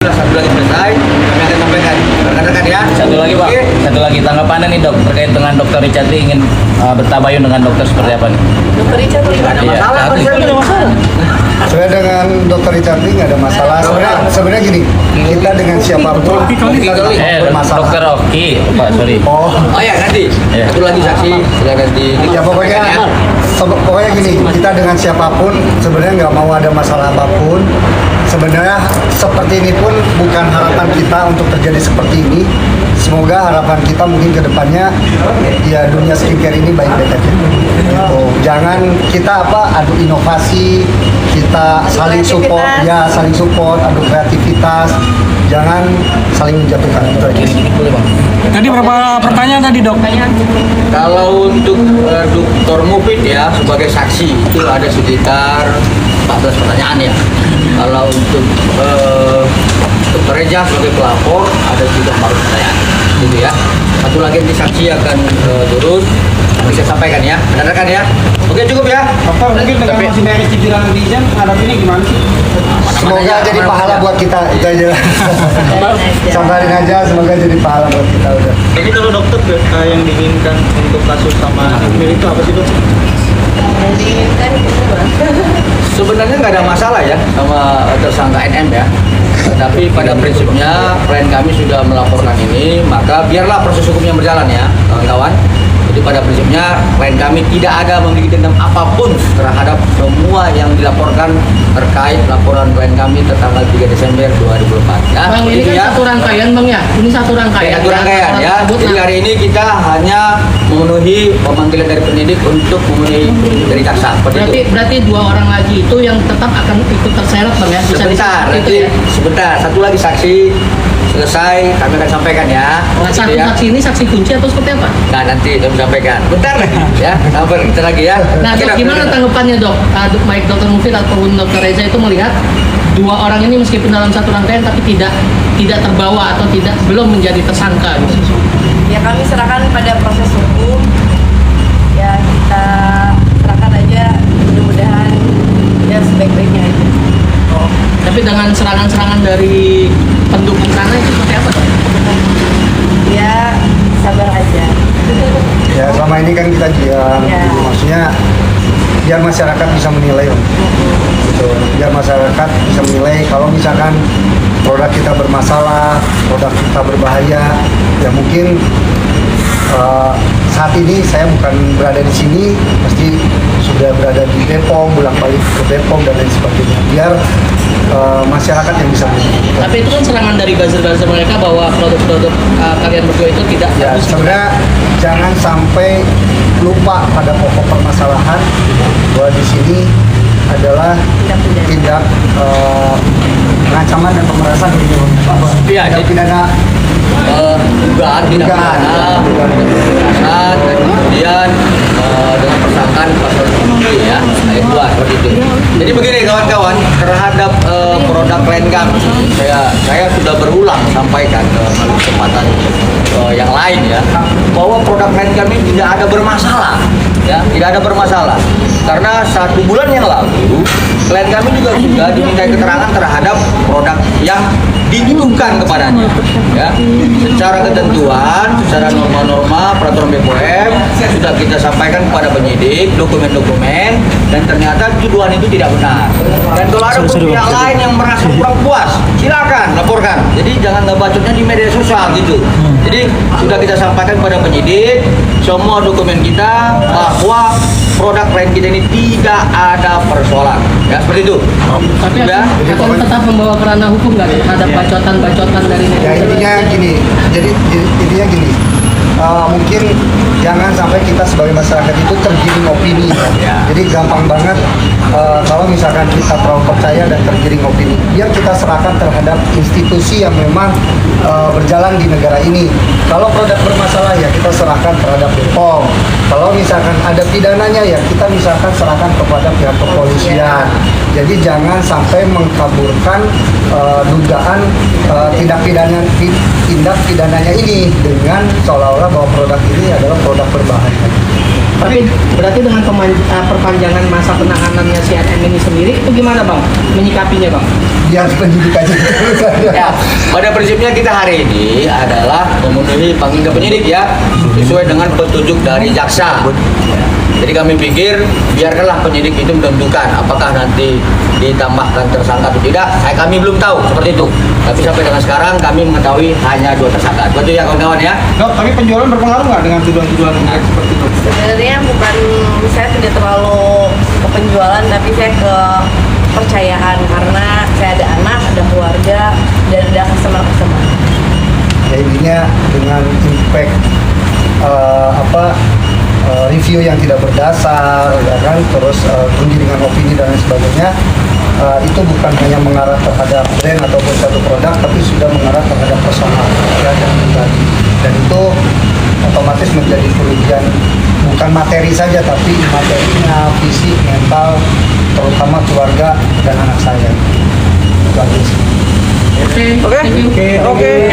Satu lagi selesai, kami akan sampaikan rekan-rekan ya. Satu lagi Pak, satu lagi tanggapannya nih dok terkait dengan Dokter Richard Lee ingin bertabayun dengan dokter seperti apa nih? Dokter Richard Nggak ada masalah, Iya, Pak. Nggak ada masalah. Sebenarnya dengan Dokter Richard Lee nggak ada masalah. Sebenarnya gini, kita dengan siapapun bermasalah. Dokter Oki, Pak sorry. Oh ya nanti, Iya. satu lagi saksi silakan di. Ya pokoknya gini, kita dengan siapapun sebenarnya nggak mau ada masalah apapun. Sebenarnya seperti ini pun bukan harapan kita untuk terjadi seperti ini. Semoga harapan kita mungkin ke depannya ya dunia skincare ini baik-baik aja. Gitu. Jangan kita adu inovasi, kita saling support, adu kreativitas. Jangan saling menjatuhkan itu aja. Tadi berapa pertanyaan tadi dok? Kalau untuk Dr. Mufid ya sebagai saksi itu ada sekitar 14 pertanyaan ya. Kalau untuk Dr. Reza sebagai pelapor ada juga 4 pertanyaan, gitu ya. Satu lagi nanti saksi akan turun, bisa sampaikan ya, rekan-rekan ya. Oke cukup ya. Dokter mungkin dengan masih banyak cibiran netizen menghadapi ini gimana sih? Semoga jadi pahala buat kita itu aja. Sabarin aja, semoga jadi pahala buat kita udah. Jadi kalau dokter yang diinginkan untuk kasus sama Akmil itu apa sih dok? diinginkan gitu Bang. Sebenarnya nggak ada masalah ya sama tersangka NM ya. Tapi pada prinsipnya klien kami sudah melaporkan ini, maka biarlah proses hukumnya berjalan ya kawan-kawan. Jadi pada prinsipnya klien kami tidak ada memiliki dendam apapun terhadap semua yang dilaporkan terkait laporan klien kami tertanggal 3 Desember 2004 ya. Bang, ini kan ya. satu rangkaian Bang ya? Ini satu rangkaian. Satu rangkaian ya. Jadi hari ini kita hanya memenuhi pemanggilan dari penyidik untuk memenuhi dari jaksa. Berarti dua orang lagi itu yang tetap akan ikut terseret Bang ya? Bisa Sebentar, itu nanti ya? sebentar. Satu lagi saksi selesai kami akan sampaikan ya. Nah, Gitu satu ya. saksi ini saksi kunci atau seperti apa? Nah nanti kami sampaikan. Bentar lagi ya. Sabar kita lagi ya. Nah dok, gimana tanggapannya dok? Baik Dokter Mufid ataupun Dokter Reza itu melihat dua orang ini meskipun dalam satu rangkaian tapi tidak terbawa atau belum menjadi tersangka gitu. Ya kami serahkan pada proses hukum. Ya kita serahkan aja, mudah-mudahan ya sebaik-baiknya aja. Tapi dengan serangan-serangan dari pendukung sana itu seperti apa dok? Ya sabar aja. Ya selama ini kan kita diam, Ya. gitu. Maksudnya biar masyarakat bisa menilai Om. Gitu. Biar masyarakat bisa menilai kalau misalkan produk kita bermasalah, produk kita berbahaya, ya mungkin saat ini saya bukan berada di sini, pasti sudah berada di Depok, bolak-balik ke Depok dan lain sebagainya. Biar masyarakat yang bisa menilai. Tapi itu kan serangan dari buzzer-buzzer mereka bahwa produk-produk kalian berdua itu tidak Ya, bagus. sebenarnya jangan sampai lupa pada pokok permasalahan bahwa di sini adalah tindak pengancaman dan pemerasan gitu. Iya, Tindak jadi- pidana dugaan tidak Dugaan. pidana, kekerasan, dan kemudian dengan persangkaan pasal 7 ya, ayat 2 seperti itu. Jadi begini kawan-kawan, terhadap produk klien kami, saya sudah berulang sampaikan melalui kesempatan yang lain ya, bahwa produk klien kami tidak ada bermasalah, ya, tidak ada bermasalah. Karena 1 bulan yang lalu, klien kami juga sudah dimintai keterangan terhadap produk yang dituduhkan kepadanya, ya, secara ketentuan, secara norma-norma peraturan BPOM sudah kita sampaikan kepada penyidik dokumen-dokumen dan ternyata tuduhan itu tidak benar. Dan kalau ada pihak lain yang merasa kurang puas, silakan laporkan. Jadi jangan ngebacotnya di media sosial gitu. Jadi sudah kita sampaikan kepada penyidik semua dokumen kita bahwa produk klien kita ini tidak ada persoalan, ya seperti itu. Tapi Ya. akan tetap membawa ke ranah hukum nggak terhadap bacotan-bacotan dari ya intinya gini. Jadi intinya gini. Mungkin jangan sampai kita sebagai masyarakat itu tergiring opini. Ya. Jadi gampang banget kalau misalkan kita terlalu percaya dan tergiring opini. Biar kita serahkan terhadap institusi yang memang berjalan di negara ini. Kalau produk bermasalah ya kita serahkan terhadap BPOM. Kalau misalkan ada pidananya ya kita misalkan serahkan kepada pihak kepolisian. Jadi jangan sampai mengkaburkan dugaan tindak pidananya ini dengan seolah-olah bahwa produk ini adalah produk berbahaya. Tapi berarti dengan perpanjangan masa penanganannya si NM ini sendiri itu gimana bang menyikapinya bang? Biar penyidik aja. Ya, Pada prinsipnya kita hari ini adalah memenuhi panggilan penyidik ya, sesuai dengan petunjuk dari jaksa. Jadi kami pikir biarkanlah penyidik itu menentukan apakah nanti ditambahkan tersangka atau tidak. Kami belum tahu seperti itu. Tapi sampai dengan sekarang kami mengetahui hanya 2 tersangka. Betul ya kawan-kawan ya? Dok, tapi penjualan berpengaruh nggak dengan tuduhan-tuduhan seperti itu? Sebenarnya bukan, saya tidak terlalu ke penjualan, tapi saya ke kepercayaan karena saya ada anak, ada keluarga, dan ada customer. Ya intinya dengan impact review yang tidak berdasar, ya kan, terus penggiringan opini dan lain sebagainya, itu bukan hanya mengarah terhadap brand ataupun satu produk, tapi sudah mengarah terhadap personal ya, dan pribadi. Dan itu otomatis menjadi kerugian bukan materi saja, tapi materinya, fisik, mental, terutama keluarga dan anak saya. Itu aja sih. Oke, thank you. Oke.